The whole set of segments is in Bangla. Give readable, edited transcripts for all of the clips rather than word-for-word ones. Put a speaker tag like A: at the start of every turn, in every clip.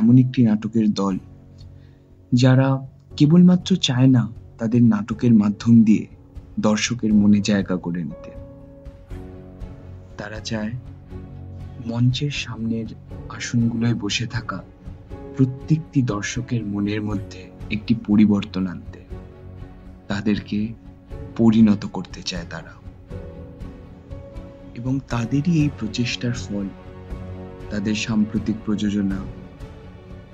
A: এমন একটি নাটকের দল যারা কেবলমাত্র চায় না তাদের নাটকের মাধ্যম দিয়ে দর্শকের মনে জায়গা করে নিতে। তারা চায় মঞ্চের সামনের আসনগুলোয় বসে থাকা প্রত্যেকটি দর্শকের মনের মধ্যে একটি পরিবর্তন আনতে, তাদেরকে পরিণত করতে চায় তারা। এবং তাদেরই এই প্রচেষ্টার ফল তাদের সাম্প্রতিক প্রযোজনা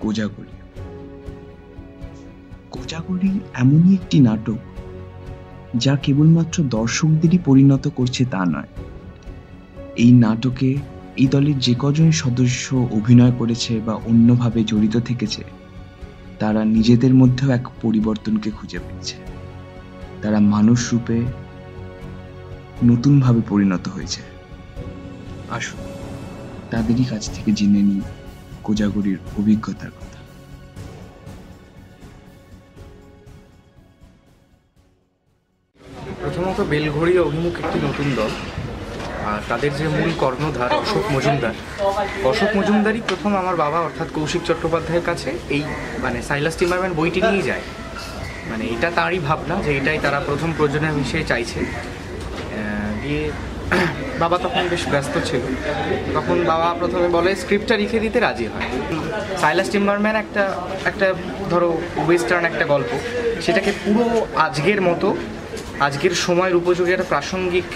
A: কোজাগরি। কোজাগরি এমনই একটি নাটক যা কেবলমাত্র দর্শকদেরই পরিণত করছে তা নয়, এই নাটকে এই দলের যে কজন সদস্য অভিনয় করেছে বা অন্যভাবে জড়িত থেকেছে তারা নিজেদের মধ্যেও এক পরিবর্তনকে খুঁজে পেয়েছে। তারা মানুষ রূপে নতুনভাবে পরিণত হয়েছে। আসুন তাদেরই কাছ থেকে জেনে নিই কোজাগরির অভিজ্ঞতার কথা।
B: প্রথমত বেলঘড়িয়া অভিমুখ একটি নতুন দল, আর তাদের যে মূল কর্ণধার অশোক মজুমদারই প্রথম আমার বাবা অর্থাৎ কৌশিক চট্টোপাধ্যায়ের কাছে এই সাইলাস টিম্বারম্যান বইটি নিয়ে যায়। এটা তাঁরই ভাবনা যে এটাই তারা প্রথম প্রযোজনা হিসেবে চাইছে। দিয়ে বাবা তখন বেশ ব্যস্ত ছিল, তখন বাবা প্রথমে বলে স্ক্রিপ্টটা লিখে দিতে রাজি হয়। সাইলাস টিম্বারম্যান একটা ধরো ওয়েস্টার্ন একটা গল্প, সেটাকে পুরো আজকের মতো আজকের সময়ের উপযোগী একটা প্রাসঙ্গিক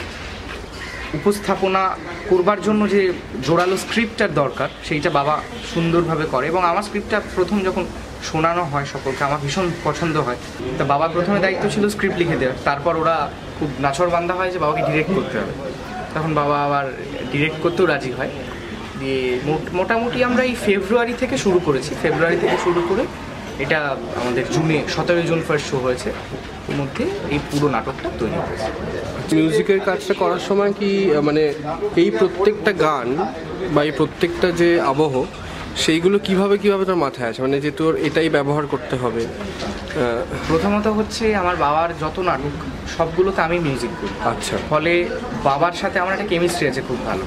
B: উপস্থাপনা করবার জন্য যে জোরালো স্ক্রিপ্টটার দরকার সেইটা বাবা সুন্দরভাবে করে। এবং আমার স্ক্রিপ্টটা প্রথম যখন শোনানো হয় সকলকে আমার ভীষণ পছন্দ হয়। তা বাবার প্রথমে দায়িত্ব ছিল স্ক্রিপ্ট লিখে দেওয়ার, তারপর ওরা খুব নাছোড়বান্ধা হয় যে বাবাকে ডিরেক্ট করতে হবে, তখন বাবা আবার ডিরেক্ট করতেও রাজি হয়। দিয়ে মোটামুটি আমরা এই ফেব্রুয়ারি থেকে শুরু করে এটা আমাদের জুনে 17 জুন ফার্স্ট শো হয়েছে, এর মধ্যে এই পুরো নাটকটা তৈরি হয়েছে।
C: মিউজিকের কাজটা করার সময় কি এই প্রত্যেকটা গান বা এই প্রত্যেকটা যে আবহ সেইগুলো কিভাবে তোর মাথায় আছে, যে তোর এটাই ব্যবহার করতে হবে?
B: প্রথমত হচ্ছে আমার বাবার যত নাটক সবগুলোতে আমি মিউজিক করি।
C: আচ্ছা।
B: ফলে বাবার সাথে আমার একটা কেমিস্ট্রি আছে খুব ভালো।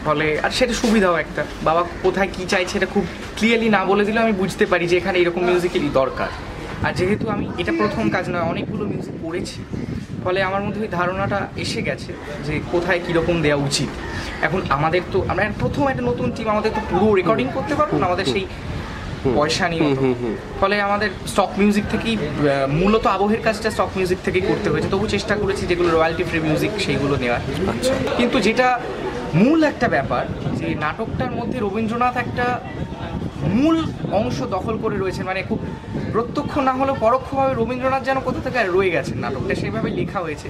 B: ফলে আর সেটা সুবিধাও একটা, বাবা কোথায় কী চাইছে এটা খুব ক্লিয়ারলি না বলে দিলেও আমি বুঝতে পারি যে এখানে এরকম মিউজিকেরই দরকার। আর যেহেতু আমি এটা প্রথম কাজ নয়, অনেকগুলো মিউজিক পড়েছি, ফলে আমার মধ্যে ওই ধারণাটা এসে গেছে যে কোথায় কীরকম দেওয়া উচিত। এখন আমরা প্রথম একটা নতুন টিম, আমাদের তো পুরো রেকর্ডিং করতে পারবো না, আমাদের সেই পয়সা নিয়ে। ফলে আমাদের স্টক মিউজিক থেকেই মূলত আবহের কাজটা স্টক মিউজিক থেকেই করতে হয়েছে। তবু চেষ্টা করেছি যেগুলো রয়্যালটি ফ্রি মিউজিক সেইগুলো নেওয়ার। আচ্ছা। কিন্তু যেটা মূল একটা ব্যাপার যে নাটকটার মধ্যে রবীন্দ্রনাথ একটা মূল অংশ দখল করে রয়েছেন, খুব প্রত্যক্ষ না হলেও পরোক্ষভাবে রবীন্দ্রনাথ যেন কোথা থেকে রয়ে গেছেন। নাটকটা সেইভাবে লেখা হয়েছে।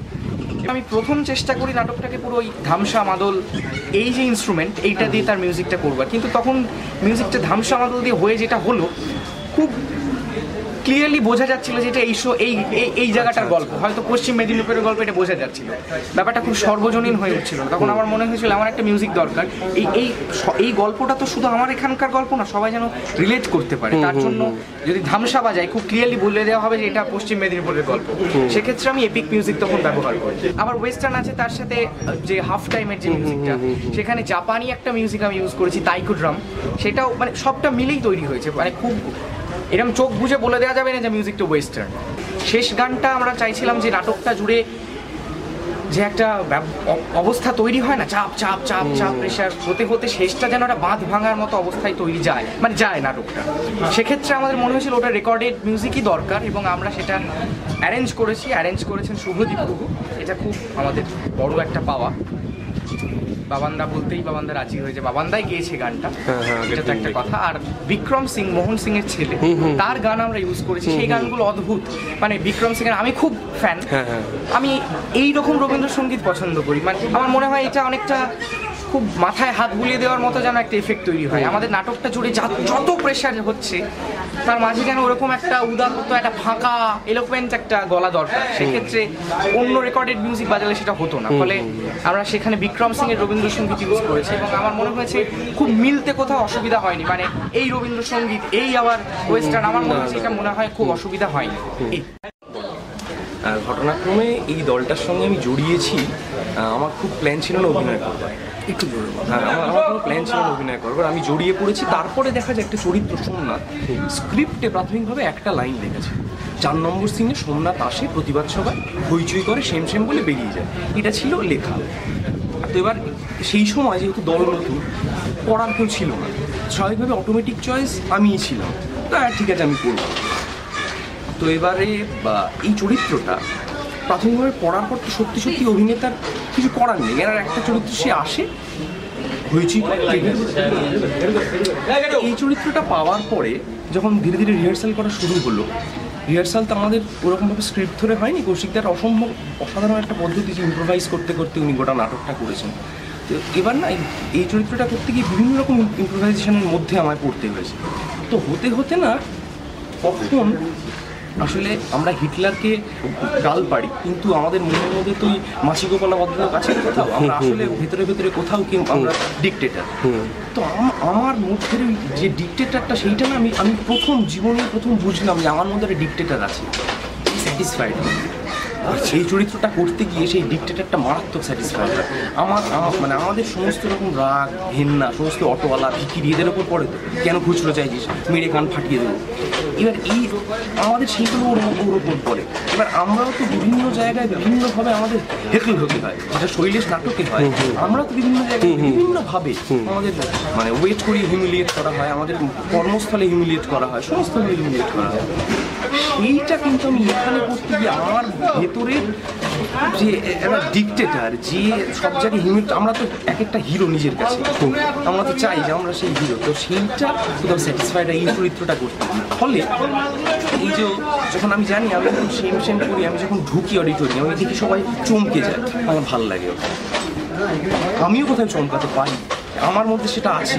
B: আমি প্রথম চেষ্টা করি নাটকটাকে পুরো ওই ধামসা মাদল এই যে ইনস্ট্রুমেন্ট এইটা দিয়ে তার মিউজিকটা করবার, কিন্তু তখন মিউজিকটা ধামসা মাদল দিয়ে হয়ে যেটা হলো খুব ক্লিয়ারলি বোঝা যাচ্ছিল যে এটা এই জায়গাটার গল্প, হয়তো পশ্চিম মেদিনীপুরের গল্প, এটা বোঝা যাচ্ছিল। ব্যাপারটা খুব সর্বজনীন হয়ে উঠছিল। তখন আমার মনে হয়েছিল আমার একটা মিউজিক দরকার, এই গল্পটা তো শুধু আমার এখানকার গল্প না, সবাই যেন রিলেট করতে পারে। তার জন্য যদি ধামসা বাজায় খুব ক্লিয়ারলি বলে দেওয়া হবে যে এটা পশ্চিম মেদিনীপুরের গল্প, সেক্ষেত্রে আমি এপিক মিউজিক তখন ব্যবহার করি। আবার ওয়েস্টার্ন আছে তার সাথে, যে হাফ টাইমের যে মিউজিকটা, সেখানে জাপানি একটা মিউজিক আমি ইউজ করেছি, তাইকো ড্রাম। সেটাও সবটা মিলেই তৈরি হয়েছে। খুব এরকম চোখ বুঝে বলে দেওয়া যাবে না যে মিউজিকটা ওয়েস্টার্ন। শেষ গানটা আমরা চাইছিলাম যে নাটকটা জুড়ে যে একটা অবস্থা তৈরি হয় না, চাপ চাপ চাপ চাপ প্রেশার হতে হতে শেষটা যেন একটা বাঁধ ভাঙার মতো অবস্থায় তৈরি যায় নাটকটা। সেক্ষেত্রে আমাদের মনে হয়েছিল ওটা রেকর্ডেড মিউজিকই দরকার, এবং আমরা সেটা অ্যারেঞ্জ করেছেন শুভদীপ গুরু। এটা খুব আমাদের বড় একটা পাওয়া। বাবান্দা বলতেই বাবান্দা রাজি হয়েছে, বাবান্দাই গিয়েছে গানটা, এটা তো একটা কথা। আর বিক্রম সিং, মোহন সিং এর ছেলে, তার গান আমরা ইউজ করেছি। সেই গানগুলো অদ্ভুত। বিক্রম সিং এর আমি খুব ফ্যান। আমি এইরকম রবীন্দ্রসঙ্গীত পছন্দ করি। আমার মনে হয় এটা অনেকটা খুব মাথায় হাত বুলিয়ে দেওয়ার মতো যেন একটা এফেক্ট তৈরি হয়। আমাদের নাটকটা জুড়ে যত প্রেশার হচ্ছে তার মাঝে যেন ওরকম একটা উদাত্ত, একটা ফাঁকা এলোকোয়েন্ট একটা গলা দরকার। সেক্ষেত্রে অন্য রেকর্ডেড মিউজিক বাজালে সেটা হতো না। ফলে আমরা সেখানে বিক্রম সিং এর রবীন্দ্রসঙ্গীত ইউজ করেছি, এবং আমার মনে হয়েছে খুব মিলতে কোথাও অসুবিধা হয়নি। এই রবীন্দ্রসঙ্গীত এই আবার ওয়েস্টার্ন, আমার মনে হয়েছে এটা মনে হয় খুব অসুবিধা হয়নি।
D: ঘটনাক্রমে এই দলটার সঙ্গে আমি জড়িয়েছি, আমার খুব প্ল্যান ছিল না অভিনয় করতে,
C: একটু জোরে বলো।
D: হ্যাঁ, আমার কোনো প্ল্যান ছিল না অভিনয় করবার, আমি জড়িয়ে পড়েছি। তারপরে দেখা যায় একটা চরিত্র সোমনাথ, স্ক্রিপ্টে প্রাথমিকভাবে একটা লাইন লেগেছে, 4 নম্বর সিনে সোমনাথ আসে প্রতিবাদ সভায়, হইচই করে সেম সেম বলে বেরিয়ে যায়, এটা ছিল লেখা। তো এবার সেই সময় যেহেতু দল নতুন, পড়ার কেউ ছিল না, স্বাভাবিকভাবে অটোমেটিক চয়েস আমিই ছিলাম। তো ঠিক আছে, আমি করব। তো এবারে এই চরিত্রটা প্রাথমিকভাবে পড়ার পর তো সত্যি সত্যি অভিনেতার কিছু করার নেই, এর একটা চরিত্র সে আসে হয়েছি। এই চরিত্রটা পাওয়ার পরে যখন ধীরে ধীরে রিহার্সাল করা শুরু হলো, রিহার্সাল তো আমাদের ওরকমভাবে স্ক্রিপ্ট ধরে হয়নি, কৌশিকদার অসম্ভব অসাধারণ একটা পদ্ধতি যে ইম্প্রোভাইজ করতে করতে উনি গোটা নাটকটা করেছেন। তো এবার না এই চরিত্রটা করতে গিয়ে বিভিন্ন রকম ইম্প্রোভাইজেশনের মধ্যে আমায় পড়তে হয়েছে। তো হতে হতে না কখন আসলে আমরা হিটলারকে গাল পারি, কিন্তু আমাদের মনের মধ্যে তো ওই মাসিগোপালা ভদ্রের কাছে কোথাও আমরা আসলে ভেতরে ভেতরে কোথাও কেউ আমরা ডিকটেটার। তো আমার মধ্যে যে ডিকটেটারটা, সেইটা না আমি প্রথম জীবনে বুঝলাম যে আমার মধ্যে একটা ডিকটেটার আছে, স্যাটিসফাইড। সেই চরিত্রটা করতে গিয়ে সেই ডিকটেটারটা মারাত্মক স্যাটিসফাইড হয়। মানে আমাদের সমস্ত রকম রাগ ঘেন্না সমস্ত অটোওয়ালা ভিকিরি এদের ওপর পড়ে, কেন খুচরো চাইছিস, মেরে কান ফাটিয়ে দেবো। এবার আমাদের সেইগুলো ওর ওপর পড়ে। এবার আমরাও তো বিভিন্ন জায়গায় বিভিন্নভাবে আমাদের হেকল হতে হয়, যেটা শৈলেশ নাটকে হয়। আমরা তো বিভিন্ন জায়গায় বিভিন্নভাবে আমাদের মানে ওয়েট করি, হিউমিলিয়েট করা হয়, আমাদের কর্মস্থলে হিউমিলিয়েট করা হয়, সমস্ত হিউমিলিয়েট করা হয়। সেইটা কিন্তু আমি এখানে করতে গিয়ে আমার ভেতরের যে একটা ডিকটেটার, যে সব জায়গায় আমরা তো এক একটা হিরো নিজের কাছে, আমরা তো চাই যে আমরা সেই হিরো, তো সেইটা কোথাও স্যাটিসফাইড এই চরিত্রটা করতে। ফলে এই যে যখন আমি জানি আমি যখন সেম করি, আমি যখন ঢুকি অডিটোরিয়াম, আমি দেখি সবাই চমকে যায়, আমার ভালো লাগে। আমিও কোথাও চমকাতে পারি, আমার মধ্যে সেটা আছে।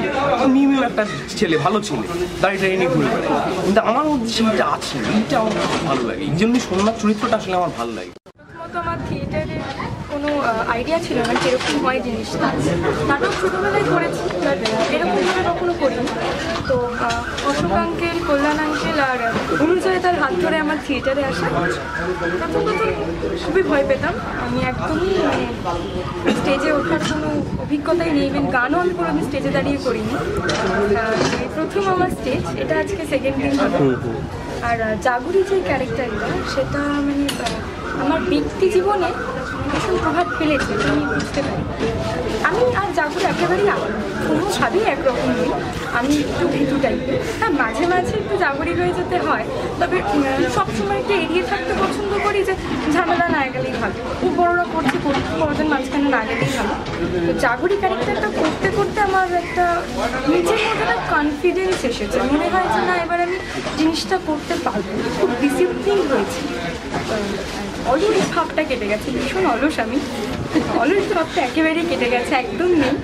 D: মিমিও একটা ছেলে, ভালো ছেলে, দাঁড়িয়ে নিয়ে ঘুরে বেড়ায়, কিন্তু আমার মধ্যে সেইটা আছে, এইটা আমার ভালো লাগে। এই জন্যই সোমনাথ চরিত্রটা আসলে আমার ভালো লাগে।
E: আমার থিয়েটারে কোনো আইডিয়া ছিল না কিরকম হয় জিনিসটা। নাটক ছোটোবেলায় করেছি, বাট এরকমভাবে কখনো করিনি। তো অশোক আঙ্কেল, কল্যাণ আঙ্কেল আর অনুজয় তার হাত ধরে আমার থিয়েটারে আসা। প্রথম খুবই ভয় পেতাম, আমি একদমই স্টেজে ওঠার কোনো অভিজ্ঞতাই নেই, ইভেন গানও আমি কোনোদিন স্টেজে দাঁড়িয়ে করিনি। প্রথম আমার স্টেজ, এটা আজকে সেকেন্ড দিন হলো। আর জাগুরি যে ক্যারেক্টারটা, সেটা মানে আমার ব্যক্তি জীবনে ভীষণ প্রভাব ফেলেছে, আমি বুঝতে পারি। আমি আর জাগুরি একেবারেই কোনোভাবেই একরকম নই, আমি একটু ভীতু টাইপের। হ্যাঁ, মাঝে মাঝে একটু জাগুরি হয়ে যেতে হয়, তবে সবসময় একটু এড়িয়ে থাকতে পছন্দ করি, যে ঝামেলা না গেলেই ভালো, খুব বড়রা করছে বড়দের মাঝখানে না গেলেই ভালো। তো জাগুরি ক্যারেক্টারটা করতে করতে আমার একটা নিজের মধ্যে একটা কনফিডেন্স এসেছে, মনে হয় যে না এবার আমি জিনিসটা করতে পারবো, খুব ডিসিপ্লিন হয়েছি। অলস ভাবটা কেটে গেছে, ভীষণ অলস আমি, অলস ভাবটা একেবারেই কেটে গেছে, একদম নেই।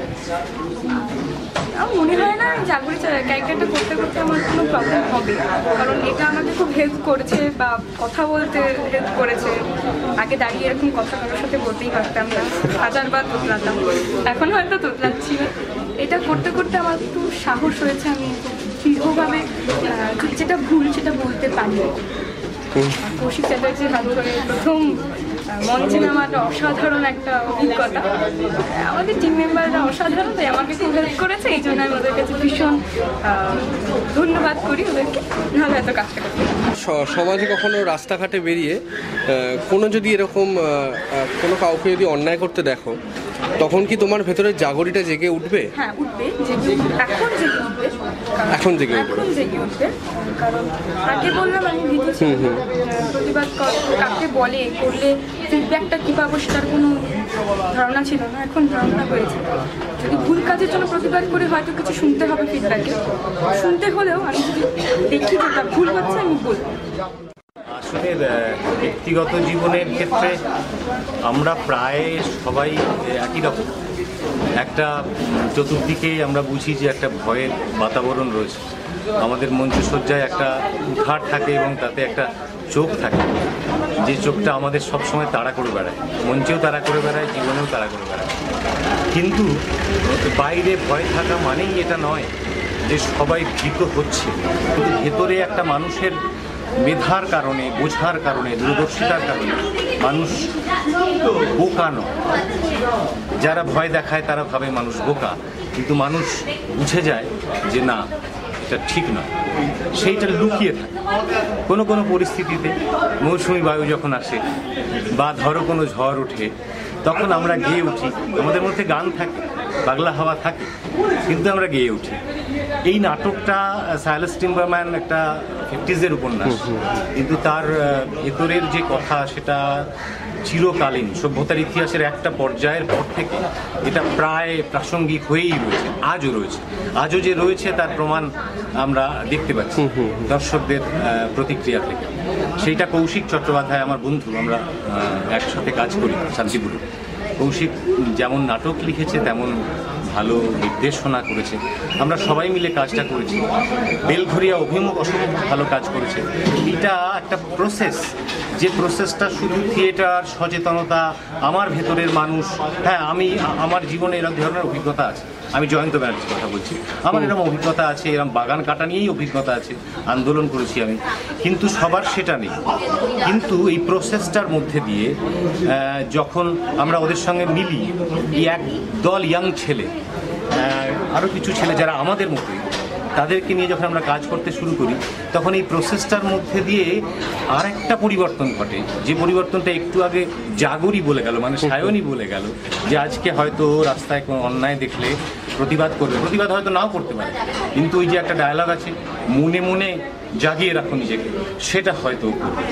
E: আমার মনে হয় না জাগুরি ক্যারেক্টারটা করতে করতে আমার কোনো প্রবলেম হবে, কারণ এটা আমাকে খুব হেল্প করেছে, বা কথা বলতে হেল্প করেছে। আগে দাঁড়িয়ে এরকম কথা কারোর সাথে বলতেই পারতাম না, হাজারবার তোতলাতাম, এখন হয়তো তোতলাচ্ছি না। এটা করতে করতে আমার একটু সাহস হয়েছে, আমি দৃঢ়ভাবে যেটা ভুল সেটা বলতে পারি। কৌশিক চ্যাটার্জির হাত ধরে প্রথম মঞ্চে নামার অসাধারণ একটা অভিজ্ঞতা। আমাদের টিম মেম্বাররা অসাধারণ, তাই আমাকে খুব হেল্প করেছে, এই জন্য আমি ওদের কাছে ভীষণ ধন্যবাদ করি ওদেরকে, নাহলে এত কাজটা করতে।
C: সমাজে কখনো রাস্তাঘাটে বেরিয়ে কোনো যদি এরকম কোনো কাউকে যদি অন্যায় করতে দেখো, তখন কি তোমার ভেতরে জাগরিটা জেগে উঠবে?
E: হ্যাঁ, উঠবে, এখন জেগে উঠবে। কারণ আগে বললাম আমি ভীতু ছিলাম, প্রতিবাদ কাকে বলে করলে ফিডব্যাকটা কী পাবো সেটার কোনো ধারণা ছিল না, এখন ধারণা হয়েছে। যদি ভুল কাজের জন্য প্রতিবাদ করে হয়তো কিছু শুনতে হবে, ফিডব্যাকে শুনতে হলেও আমি যদি দেখি যেটা ভুল হচ্ছে আমি বলবো।
F: আসলে ব্যক্তিগত জীবনের ক্ষেত্রে আমরা প্রায় সবাই একই রকম, একটা চতুর্দিকে আমরা বুঝি যে একটা ভয়ের বাতাবরণ রয়েছে। আমাদের মঞ্চসজ্জায় একটা উঠার থাকে এবং তাতে একটা চোখ থাকে, যে চোখটা আমাদের সবসময় তাড়া করে বেড়ায়, মঞ্চেও তাড়া করে বেড়ায়, জীবনেও তাড়া করে বেড়ায়। কিন্তু বাইরে ভয় থাকা মানেই এটা নয় যে সবাই ভীত হচ্ছে, কিন্তু ভেতরে একটা মানুষের মেধার কারণে, বোঝার কারণে, দূরদর্শিতার কারণে মানুষ বোকা নয়। যারা ভয় দেখায় তারা ভাবে মানুষ বোকা, কিন্তু মানুষ বুঝে যায় যে না, এটা ঠিক নয়, সেইটা লুকিয়ে থাকে। কোনো কোনো পরিস্থিতিতে মৌসুমি বায়ু যখন আসে বা ধরো কোনো ঝড় ওঠে, তখন আমরা গেয়ে উঠি। আমাদের মধ্যে গান থাকে, পাগলা হাওয়া থাকে, কিন্তু আমরা গেয়ে উঠি। এই নাটকটা সাইলাস টিম্বারম্যান একটা 50s উপন্যাস, কিন্তু তার ভেতরের যে কথা সেটা চিরকালীন, সভ্যতার ইতিহাসের একটা পর্যায়ের পর থেকে এটা প্রায় প্রাসঙ্গিক হয়েই রয়েছে, আজও রয়েছে। আজও যে রয়েছে তার প্রমাণ আমরা দেখতে পাচ্ছি দর্শকদের প্রতিক্রিয়া থেকে। সেইটা কৌশিক চট্টোপাধ্যায় আমার বন্ধু, আমরা একসাথে কাজ করি শান্তিপুরে। কৌশিক যেমন নাটক লিখেছে তেমন ভালো নির্দেশনা করেছে, আমরা সবাই মিলে কাজটা করেছি। বেলঘরিয়া অভিমুখ অসম্ভব ভালো কাজ করেছে। এটা একটা প্রসেস, যে প্রসেসটা শুধু থিয়েটার, সচেতনতা, আমার ভেতরের মানুষ। হ্যাঁ, আমার জীবনে এরকম ধরনের অভিজ্ঞতা আছে। আমি জয়ন্ত ব্যানার্জির কথা বলছি, আমার এরকম অভিজ্ঞতা আছে, এরকম বাগান কাটা নিয়েই অভিজ্ঞতা আছে, আন্দোলন করেছি আমি, কিন্তু সবার সেটা নেই। কিন্তু এই প্রসেসটার মধ্যে দিয়ে যখন আমরা ওদের সঙ্গে মিলি, এই এক দল ইয়াং ছেলে, আরও কিছু ছেলে যারা আমাদের মতোই, তাদেরকে নিয়ে যখন আমরা কাজ করতে শুরু করি, তখন এই প্রসেসটার মধ্যে দিয়ে আর একটা পরিবর্তন ঘটে। যে পরিবর্তনটা একটু আগে জাগরই বলে গেল, মানে সায়নী বলে গেল, যে আজকে হয়তো রাস্তায় কোনো অন্যায় দেখলে প্রতিবাদ করবে, প্রতিবাদ হয়তো নাও করতে পারে, কিন্তু ওই যে একটা ডায়ালগ আছে, মনে মনে জাগিয়ে রাখো নিজেকে, সেটা হয়তো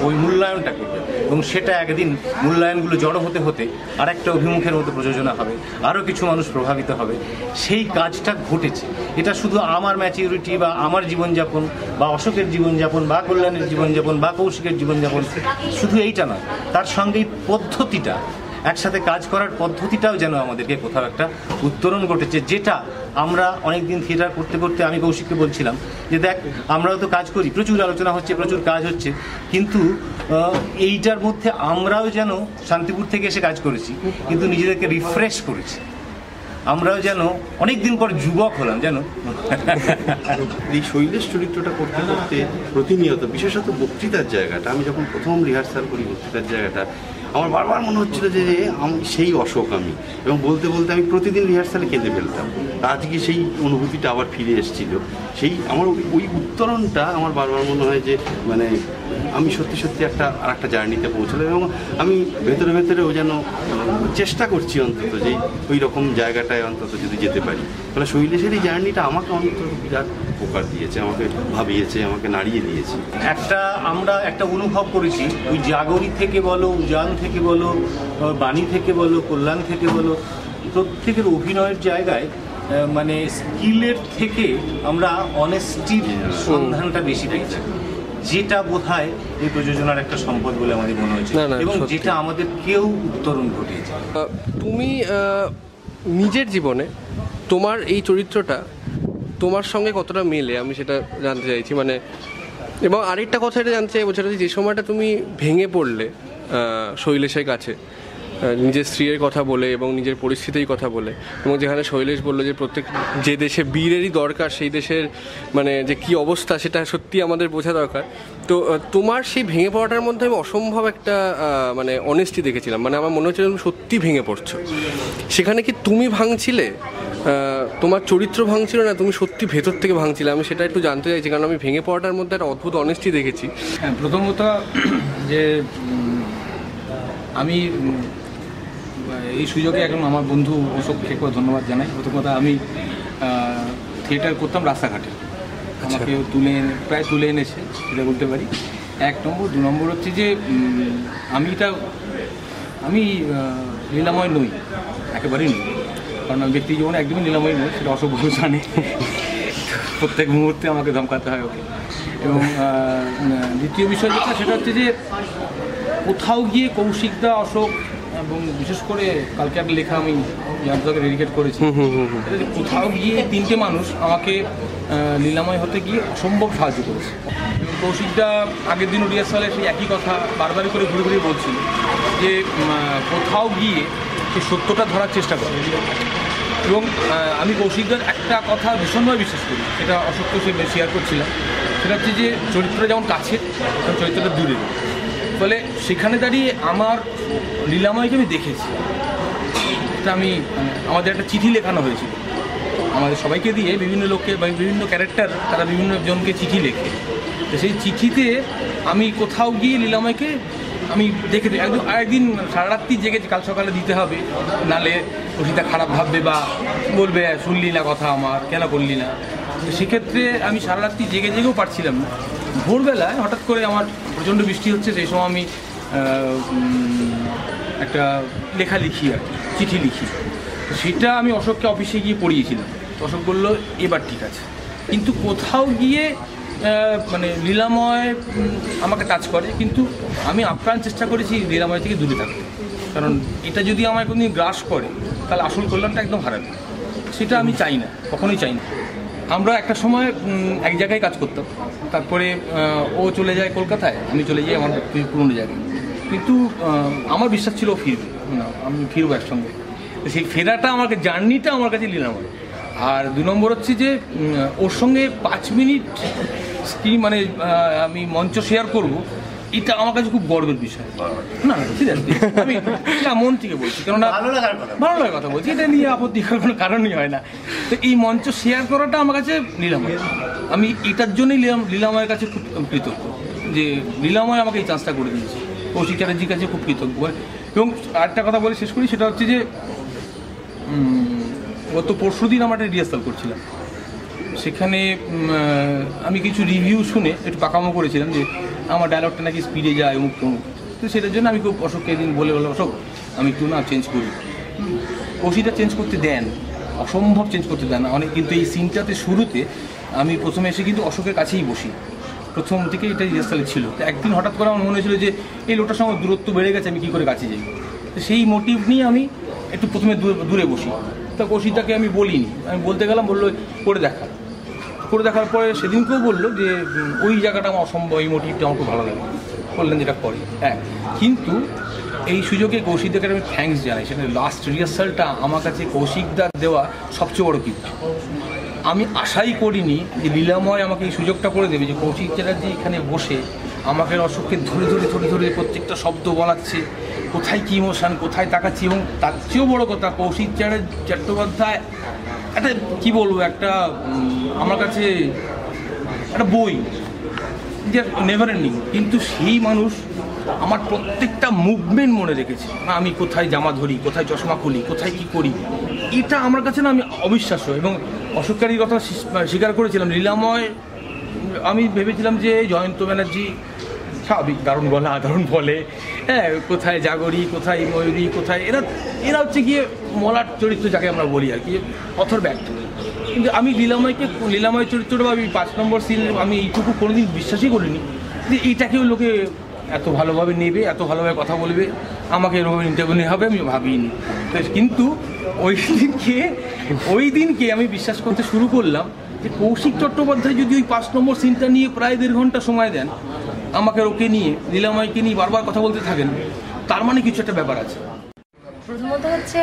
F: ওই মূল্যায়নটা করবে, এবং সেটা একদিন মূল্যায়নগুলো জড়ো হতে হতে আর একটা অভিমুখের মতো প্রযোজনা হবে, আরও কিছু মানুষ প্রভাবিত হবে। সেই কাজটা ঘটেছে। এটা শুধু আমার ম্যাচিউরিটি বা আমার জীবনযাপন বা অশোকের জীবনযাপন বা কল্যাণের জীবনযাপন বা কৌশিকের জীবনযাপন, শুধু এইটা নয়, তার সঙ্গে এই পদ্ধতিটা, একসাথে কাজ করার পদ্ধতিটাও যেন আমাদেরকে কোথাও একটা উত্তরণ ঘটেছে, যেটা আমরা অনেকদিন থিয়েটার করতে করতে আমি কৌশিককে বলছিলাম যে দেখ, আমরাও তো কাজ করি, প্রচুর আলোচনা হচ্ছে, প্রচুর কাজ হচ্ছে, কিন্তু এইটার মধ্যে আমরাও যেন শান্তিপুর থেকে এসে কাজ করেছি, কিন্তু নিজেদেরকে রিফ্রেশ করেছি, আমরাও যেন অনেকদিন পর যুবক হলাম যেন।
G: এই শৈলেশ চরিত্রটা করতে করতে প্রতিনিয়ত, বিশেষত বক্তৃতার জায়গাটা, আমি যখন প্রথম রিহার্সাল করি বক্তৃতার জায়গাটা, আমার বারবার মনে হচ্ছিল যে আমি সেই অশোক আমি, এবং বলতে বলতে আমি প্রতিদিন রিহার্সালে কেঁদে ফেলতাম। আজকে সেই অনুভূতিটা আবার ফিরে এসেছিল। সেই আমার ওই উত্তরণটা আমার বারবার মনে হয় যে মানে আমি সত্যি সত্যি আর একটা জার্নিতে পৌঁছলাম, এবং আমি ভেতরে ভেতরেও যেন চেষ্টা করছি অন্তত যে ওই রকম জায়গাটায় অন্তত যদি যেতে পারি। ফলে শৈলেশের এই জার্নিটা আমাকে অন্তত বিরাট উপকার দিয়েছে, আমাকে ভাবিয়েছে, আমাকে নাড়িয়ে দিয়েছে।
F: আমরা একটা অনুভব করেছি, ওই জাগরি থেকে বলো, উজান থেকে বলো, বাণী থেকে বলো, কল্যাণ থেকে বলো, প্রত্যেকের অভিনয়ের জায়গায় মানে স্কিলের থেকে আমরা অনেস্টির সন্ধানটা বেশি পেয়েছি, যেটা বোধহয় এই প্রযোজনার একটা সম্পদ বলে আমাদের মনে হয়েছে, এবং যেটা আমাদের কেউ উত্তরণ ঘটিয়েছে।
C: তুমি নিজের জীবনে তোমার এই চরিত্রটা তোমার সঙ্গে কতটা মেলে, আমি সেটা জানতে চাইছি। মানে, এবং আরেকটা কথা এটা জানতে চাইবো, সেটা যে সময়টা তুমি ভেঙে পড়লে শৈলেশের কাছে, নিজের স্ত্রীর কথা বলে এবং নিজের পরিস্থিতির কথা বলে, এবং যেখানে শৈলেশ বললো যে প্রত্যেক যে দেশে বীরেরই দরকার, সেই দেশের মানে যে কী অবস্থা সেটা সত্যি আমাদের বোঝা দরকার। তো তোমার সেই ভেঙে পড়াটার মধ্যে আমি অসম্ভব একটা মানে অনেস্টি দেখেছিলাম। মানে আমার মনে হচ্ছে তুমি সত্যি ভেঙে পড়ছো। সেখানে কি তুমি ভাঙছিলে, তোমার চরিত্র ভাঙছিল, না তুমি সত্যি ভেতর থেকে ভাঙছিলে? আমি সেটা একটু জানতে চাইছি, কারণ আমি ভেঙে পড়াটার মধ্যে একটা অদ্ভুত অনেস্টি দেখেছি।
H: হ্যাঁ, প্রথম কথা যে আমি এই সুযোগে একজন আমার বন্ধু অশোককে ধন্যবাদ জানাই। প্রথম কথা, আমি থিয়েটার করতাম রাস্তাঘাটে, আমাকে প্রায় তুলে এনেছে, সেটা বলতে পারি। 1 নম্বর। 2 নম্বর হচ্ছে যে আমি লীলাময় নই, একেবারেই নই, কারণ আমি ব্যক্তি জীবনে একদমই লীলাময় নই, সেটা অশোক ভালো জানে। প্রত্যেক মুহূর্তে আমাকে ধমকাতে হয় ওকে। এবং দ্বিতীয় বিষয় যেটা, সেটা হচ্ছে যে কোথাও গিয়ে কৌশিকদা, অশোক, এবং বিশেষ করে কালকে একটা লেখা আমি যাকে ডেডিকেট করেছি, কোথাও গিয়ে 3টে মানুষ আমাকে লীলাময় হতে গিয়ে অসম্ভব সাহায্য করেছে। এবং কৌশিকদা আগের দিনও রিহার্সালে সেই একই কথা বারবারই করে ঘুরে ঘুরে বলছিল যে কোথাও গিয়ে সেই সত্যটা ধরার চেষ্টা করে। এবং আমি কৌশিকদার একটা কথা ভীষণভাবে বিশ্বাস করি, সেটা অশোককে সে শেয়ার করছিলাম, সেটা হচ্ছে যে চরিত্রটা যেমন কাছে তেমন চরিত্রটা দূরে, ফলে সেখানে দাঁড়িয়ে আমার লীলাময়কে আমি দেখেছি। এটা আমি আমাদের একটা চিঠি লেখানো হয়েছিল আমাদের সবাইকে দিয়ে, বিভিন্ন লোককে বা বিভিন্ন ক্যারেক্টার তারা বিভিন্ন জনকে চিঠি লেখে। তো সেই চিঠিতে আমি কোথাও গিয়ে লীলাময়কে আমি দেখে একদিন সারা রাত্রি জেগেছি, কাল সকালে দিতে হবে, নালে কৌশিকদা খারাপ ভাববে বা বলবে শুনলি না কথা আমার, কেন করলি না। তো সেক্ষেত্রে আমি সারা রাত্রি জেগেও পারছিলাম না। ভোরবেলায় হঠাৎ করে আমার প্রচণ্ড বৃষ্টি হচ্ছে, সেই সময় আমি একটা লেখা লিখি আর চিঠি লিখি। সেটা আমি অশোককে অফিসে গিয়ে পড়িয়েছিলাম। অশোক বললো এবার ঠিক আছে, কিন্তু কোথাও গিয়ে মানে লীলাময় আমাকে টাচ করে, কিন্তু আমি আপ্রাণ চেষ্টা করেছি লীলাময় থেকে দূরে থাকতে, কারণ এটা যদি আমার কোনোদিন গ্রাস করে তাহলে আসল কল্যাণটা একদম হারাবে। সেটা আমি চাই না, কখনোই চাই না। আমরা একটা সময় এক জায়গায় কাজ করতাম, তারপরে ও চলে যায় কলকাতায়, আমি চলে যাই আমার পুরনো জায়গায়, কিন্তু আমার বিশ্বাস ছিল ও ফিরবে না, আমি ফিরবো একসঙ্গে। সেই ফেরাটা আমাকে, জার্নিটা আমার কাছে লীলাময়। আর 2 নম্বর হচ্ছে যে ওর সঙ্গে 5 মিনিট স্ক্রিন মানে আমি মঞ্চ শেয়ার করব, এটা আমার কাছে খুব গর্বের বিষয়। না ঠিক আছে, আমি মন থেকে বলছি, কেননা ভালো লাগার কথা বলছি, এটা নিয়ে আপত্তি করার কোনো কারণই হয় না। তো এই মঞ্চ শেয়ার করাটা আমার কাছে লীলাময়, আমি এটার জন্যই লীলাময়ের কাছে খুব কৃতজ্ঞ যে লীলাময় আমাকে এই চান্সটা করে দিয়েছে। কৌশিক চ্যাটার্জির কাছে খুব কৃতজ্ঞ। এবং আরেকটা কথা বলে শেষ করি, সেটা হচ্ছে যে গত পরশুদিন আমরা একটা রিহার্সাল করছিলাম, সেখানে আমি কিছু রিভিউ শুনে একটু পাকামো করেছিলাম যে আমার ডায়লগটা নাকি স্পিডে যায় অমুক তমুক। তো সেটার জন্য আমি খুব অশোককে একদিন বলে অশোক আমি একটু না চেঞ্জ করি। কৌশিকটা চেঞ্জ করতে দেন, অসম্ভব চেঞ্জ করতে দেন অনেক। কিন্তু এই সিনটাতে শুরুতে আমি প্রথমে এসে কিন্তু অশোকের কাছেই বসি, প্রথম থেকে এটা রিহার্সালে ছিল। তো একদিন হঠাৎ করে আমার মনে হয়েছিল যে এই লোকটার সঙ্গে দূরত্ব বেড়ে গেছে, আমি কী করে কাছে যাই। তো সেই মোটিভ নিয়ে আমি একটু প্রথমে দূরে বসি। তা কৌশিকদাকে আমি বলিনি, আমি বলতে গেলাম, বললো করে দেখার পরে সেদিনকেও বললো যে ওই জায়গাটা আমার অসম্ভব, এই মোটিভটা আমার খুব ভালো লাগে, বললেন যেটা করে। হ্যাঁ, কিন্তু এই সুযোগে কৌশিকদাকে আমি থ্যাঙ্কস জানাই। সেটা লাস্ট রিহার্সালটা আমার কাছে কৌশিকদার দেওয়া সবচেয়ে বড় কিছু। আমি আশাই করিনি যে লীলাময় আমাকে এই সুযোগটা করে দেবে, যে কৌশিক চ্যাটার্জি এখানে বসে আমাকে অশোককে ধরে প্রত্যেকটা শব্দ বলাচ্ছে, কোথায় কী ইমোশান, কোথায় তাকাচ্ছি। এবং তার চেয়েও বড়ো কথা, কৌশিক চট্টোপাধ্যায় একটা কী বলবো, একটা আমার কাছে একটা বই যে নেভার এন্ডিং, কিন্তু সেই মানুষ আমার প্রত্যেকটা মুভমেন্ট মনে রেখেছে। আমি কোথায় জামা ধরি, কোথায় চশমা খুলি, কোথায় কী করি, এটা আমার কাছে না আমি অবিশ্বাস্য। এবং অশোককারীর কথা স্বীকার করেছিলাম। লীলাময় আমি ভেবেছিলাম যে জয়ন্ত ব্যানার্জি স্বাভাবিক, দারুণ গলা, দারুণ বলে, হ্যাঁ, কোথায় জাগরি, কোথায় ময়ূরী, কোথায় এরা হচ্ছে গিয়ে মলার চরিত্র যাকে আমরা বলি আর কি, অথর ব্যক্ত। কিন্তু আমি লীলাময় চরিত্রটা আমি 5 নম্বর সিন আমি এইটুকু কোনোদিন বিশ্বাসই করিনি যে এইটাকেও লোকে এত ভালোভাবে নেবে, এত ভালোভাবে কথা বলবে, আমাকে এরকম ইন্টারভিউ নেওয়া হবে, আমি ভাবিনি। কিন্তু ওই দিনকে আমি বিশ্বাস করতে শুরু করলাম যে কৌশিক চট্টোপাধ্যায় যদি ওই 5 নম্বর সিনটা নিয়ে প্রায় 1.5 ঘন্টা সময় দেন, আমাকে ওকে নিয়ে, লীলাময়কে নিয়ে বারবার কথা বলতে থাকেন, তার মানে কিছু একটা ব্যাপার আছে।
I: প্রথমত হচ্ছে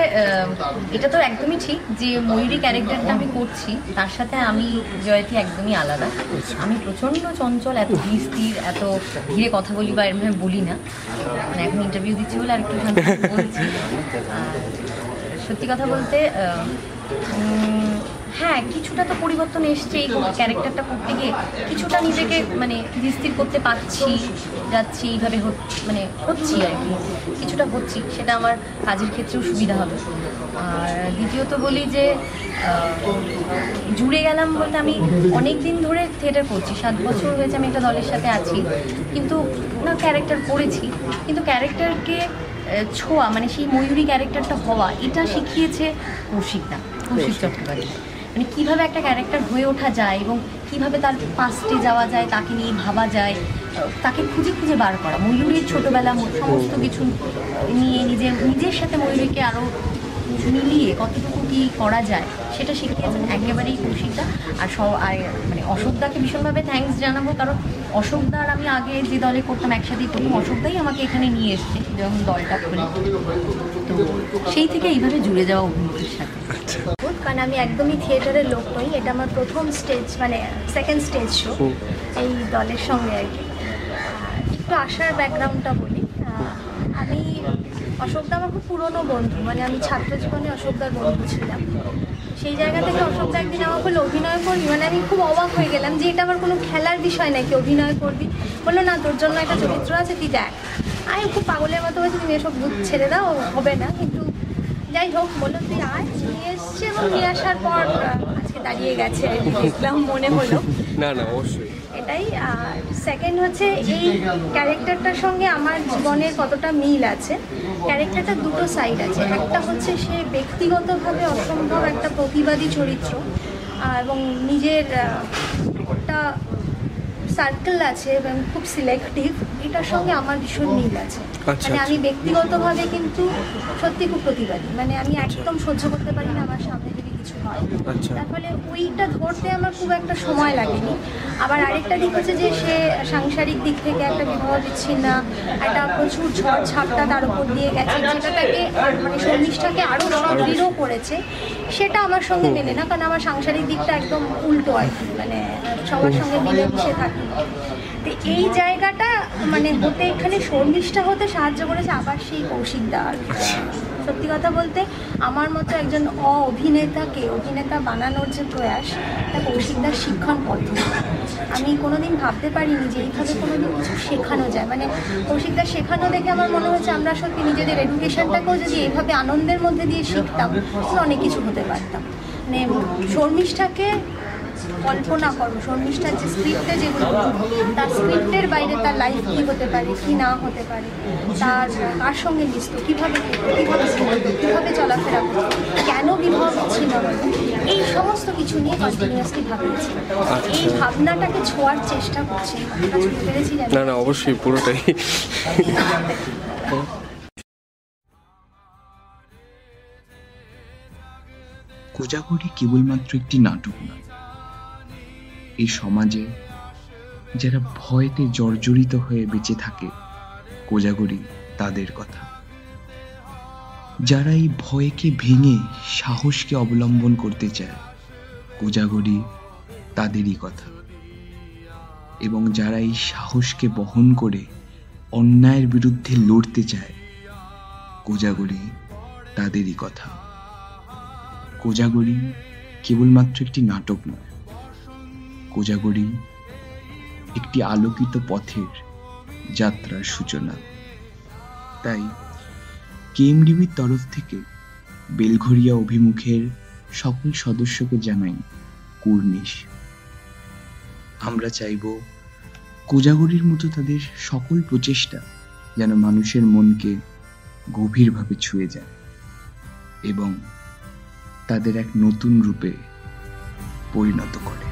I: এটা তো একদমই ঠিক যে ময়ূরী ক্যারেক্টারটা আমি করছি, তার সাথে আমি জয়তী একদমই আলাদা। আমি প্রচণ্ড চঞ্চল, এত স্থির, এত ধীরে কথা বলি বা এরকম বলি না। মানে এখন ইন্টারভিউ দিচ্ছি বলে আর একটু বলছি। সত্যি কথা বলতে হ্যাঁ, কিছুটা তো পরিবর্তন এসছে এই ক্যারেক্টারটা করতে গিয়ে। কিছুটা নিজেকে মানে স্থির করতে যাচ্ছি, এইভাবে মানে হচ্ছি আর কি, কিছুটা হচ্ছি, সেটা আমার কাজের ক্ষেত্রেও সুবিধা হবে। আর দ্বিতীয়ত বলি যে জুড়ে গেলাম বলতে আমি অনেক দিন ধরে থিয়েটার করছি, 7 বছর হয়েছে আমি একটা দলের সাথে আছি, কিন্তু না ক্যারেক্টার করেছি, কিন্তু ক্যারেক্টারকে ছোঁয়া মানে সেই ময়ূরী ক্যারেক্টারটা হওয়া, এটা শিখিয়েছে কৌশিক চট্টোপাধ্যায়। মানে কীভাবে একটা ক্যারেক্টার হয়ে ওঠা যায় এবং কীভাবে তার পাস্টে যাওয়া যায়, তাকে নিয়ে ভাবা যায়, তাকে খুঁজে বার করা। ময়ূরীর ছোটোবেলা সমস্ত কিছু নিয়ে নিজের সাথে ময়ূরীকে আরও মিলিয়ে কতটুকু কি করা যায় সেটা শিখিয়েছেন একেবারেই কৌশিকদা। আর মানে অশোকদাকে ভীষণভাবে থ্যাঙ্কস জানাবো, কারণ অশোকদার আমি আগে যে দলে করতাম একসাথেই প্রথম অশোকদাই আমাকে এখানে নিয়ে এসছে যখন দলটা খুলি, তো সেই থেকে এইভাবে জুড়ে যাওয়া অভিনয়ের সাথে।
J: কারণ আমি একদমই থিয়েটারের লোক নই, এটা আমার প্রথম স্টেজ মানে সেকেন্ড স্টেজ শো এই দলের সঙ্গে আর কি। একটু আসার ব্যাকগ্রাউন্ডটা বলি, আমি অশোকদা আমার খুব পুরনো বন্ধু, মানে আমি ছাত্র জীবনে অশোকদার বন্ধু ছিলাম। সেই জায়গা থেকে অশোকদা একদিন আমাকে বললো অভিনয় করবি, মানে আমি খুব অবাক হয়ে গেলাম যে এটা আমার কোনো খেলার বিষয় নাকি অভিনয় করবি। বললো না, তোর জন্য একটা চরিত্র আছে, তুই দেখ। আমি খুব পাগলের মতো বলছি তুমি এসব দুধ ছেড়ে দাও, হবে না। কিন্তু যাই হোক, বললো তুই আয়, নিয়ে এসছে এবং নিয়ে আসার পর আজকে দাঁড়িয়ে গেছে দেখলাম, মনে হলো।
C: না না অবশ্যই
J: এটাই। আর সেকেন্ড হচ্ছে এই ক্যারেক্টারটার সঙ্গে আমার জীবনের কতটা মিল আছে। ক্যারেক্টারটার দুটো সাইড আছে, একটা হচ্ছে সে ব্যক্তিগতভাবে অসম্ভব একটা প্রতিবাদী চরিত্র এবং নিজের একটা সার্কেল আছে এবং খুব সিলেক্টিভ, এটার সঙ্গে আমার ভীষণ মিল আছে। মানে আমি ব্যক্তিগতভাবে কিন্তু সত্যি খুব প্রতিবাদী, মানে আমি একদম সহ্য করতে পারি না আমার সামনে যদি কিছু হয়, তার ফলে ওইটা ধরতে আমার খুব একটা সময় লাগেনি। আবার আরেকটা দিক হচ্ছে যে সে সাংসারিক দিক থেকে একটা বিবাহ বিচ্ছিন্ন, একটা প্রচুর ঝড় ঝাপটা তার উপর দিয়ে গেছে, যেটাকে মানে শর্মিষ্ঠাকে আরও দৃঢ় করেছে, সেটা আমার সঙ্গে মেলে না। কারণ আমার সাংসারিক দিকটা একদম উল্টো আর কি, মানে সবার সঙ্গে মিলেমিশে থাকি। তো এই জায়গাটা মানে হতে এখানে শর্মিষ্ঠা হতে সাহায্য করেছে আবার সেই কৌশিকদা। সত্যি কথা বলতে আমার মতো একজন অভিনেতাকে অভিনেতা বানানোর যে প্রয়াস, তা কৌশিকদার শিক্ষণ পদ্ধতি। আমি কোনোদিন ভাবতে পারিনি যে এইভাবে কোনোদিন কিছু শেখানো যায়। মানে কৌশিকদার শেখানো দেখে আমার মনে হচ্ছে আমরা সত্যি নিজেদের এডুকেশনটাকেও যদি এইভাবে আনন্দের মধ্যে দিয়ে শিখতাম, তাহলে অনেক কিছু হতে পারতাম। মানে শর্মিষ্ঠাকে কল্পনা করো, শর্মিষ্ঠার যে স্ক্রিপ্টে যেগুলো, তার স্ক্রিপ্টের বাইরে তার লাইফ কী হতে পারে, কী না হতে পারে, তার কার সঙ্গে মিশত, কীভাবে কীভাবে চলাফেরা করতো, কেন বিবাহ বিচ্ছিন্ন হলো, এই সমস্ত কিছু নিয়ে কন্টিনিউয়াসলি ভাবছি। এই ভাবনাটাকে ছোঁয়ার চেষ্টা করছি, পেরেছি জানি
C: না না অবশ্যই পুরোটাই।
A: কোজাগরি কেবলমাত্র একটি নাটক নয়, এই সমাজে যারা ভয়তে জর্জরিত হয়ে বেঁচে থাকে, কোজাগরি তাদের কথা। যারা এই ভয়কে ভেঙে সাহসকে অবলম্বন করতে চায়, কোজাগরি তাদেরই কথা। এবং যারা এই সাহসকে বহন করে অন্যায়ের বিরুদ্ধে লড়তে চায়, কোজাগরি তাদেরই কথা। কোজাগরি কেবলমাত্র একটি নাটক নয়, কোজাগরি একটি আলোকিত পথের যাত্রার সূচনা। তাই কেএমডিবির তরফ থেকে বেলঘরিয়া অভিমুখের সকল সদস্যকে জানাই কুর্নিশ। আমরা চাইব কোজাগরির মতো তাদের সকল প্রচেষ্টা যেন মানুষের মনকে গভীরভাবে ছুঁয়ে যায় এবং তাদের এক নতুন রূপে পরিণত করে।